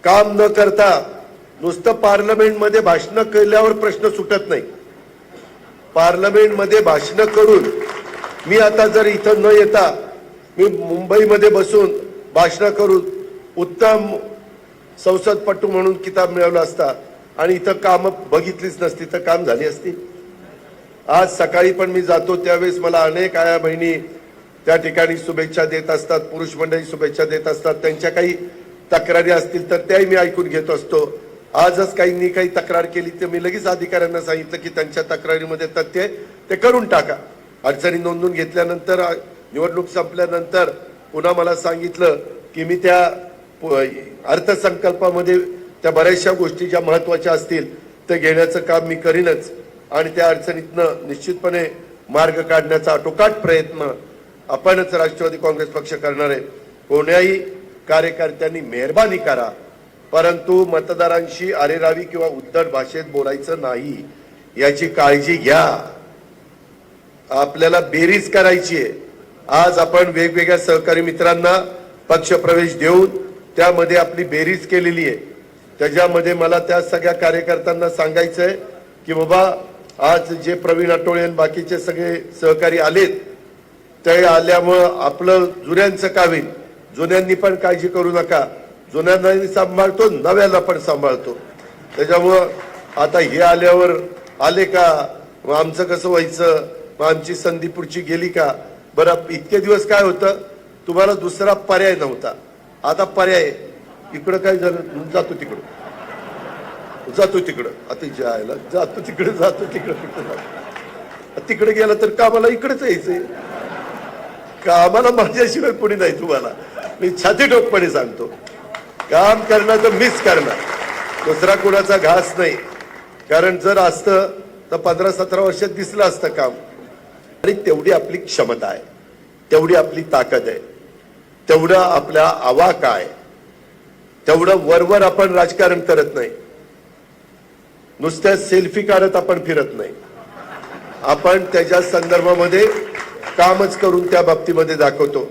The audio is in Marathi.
काम न करता नुसतं पार्लमेंटमध्ये भाषण केल्यावर प्रश्न सुटत नाही। पार्लमेंटमध्ये भाषण करून मी आता जर इथं न येता मी मुंबईमध्ये बसून भाषण करून उत्तम संसदपटू म्हणून किताब मिळवला असता आणि इथं काम बघितलीच नसती तर काम झाली असती। आज सकाळी पण मी जातो त्यावेळेस मला अनेक आया बहिणी त्या ठिकाणी शुभेच्छा देत असतात, पुरुष मंडळी शुभेच्छा देत असतात, त्यांच्या काही तक्रारी असतील तर त्याही मी ऐकून घेत असतो। आजच काहींनी काही तक्रार केली तर मी लगेच अधिकाऱ्यांना सांगितलं की त्यांच्या तक्रारीमध्ये तथ्य ते करून टाका। अडचणी नोंदवून घेतल्यानंतर निवडणूक संपल्यानंतर पुन्हा मला सांगितलं की मी त्या अर्थसंकल्पामध्ये त्या बऱ्याचशा गोष्टी ज्या महत्त्वाच्या असतील ते घेण्याचं काम मी करीनच आणि त्या अडचणीतनं निश्चितपणे मार्ग काढण्याचा आटोकाट प्रयत्न आपणच राष्ट्रवादी काँग्रेस पक्ष करणार आहे। कोण्याही कार्यकर्त्यांनी मेहरबानी करा, परंतु मतदारांशी अरेरावी किंवा उद्धट भाषेत बोलायचं नाही याची काळजी घ्या। आपल्याला बेरीज करायची आहे। आज आपण वेगवेगळ्या सहकारी मित्रांना पक्षप्रवेश देऊन त्यामध्ये आपली बेरीज केलेली आहे। त्याच्यामध्ये मला त्या सगळ्या कार्यकर्त्यांना सांगायचं आहे की बाबा आज जे प्रवीण आटोळे आणि बाकीचे सगळे सहकारी आलेत ते आल्यामुळं आपलं जुन्यांचं का होईल। जुन्यांनी पण काळजी करू नका, जुन्यांनाही सांभाळतो नव्याला पण सांभाळतो। त्याच्यामुळं आता हे आल्यावर आले का मग आमचं कसं व्हायचं, मग आमची संधी पुढची गेली का। बरं इतके दिवस काय होतं, तुम्हाला दुसरा पर्याय नव्हता, आता पर्याय इकडं काय झालं, जातो तिकडं जातो तिकडं, आता जायला जातो तिकडे जातो तिकडं कुठं जातो, तिकडे गेला तर कामाला इकडेच यायचंय। कामाला माझ्याशिवाय कोणी नाही, तुम्हाला मी छाती ठोकपणे सांगतो, काम करणं तर मीच करणार, दुसरा कोणाचा घास नाही। कारण जर असतं तर 15-17 वर्षात दिसलं असतं काम। आणि तेवढी आपली क्षमता आहे, तेवढी आपली ताकद आहे, तेवढं आपला आवाक आहे, तेवढं वरवर आपण राजकारण करत नाही, नुसत्या सेल्फी काढत आपण फिरत नाही, आपण त्याच्या संदर्भामध्ये कामच करून त्या बाबतीमध्ये दाखवतो।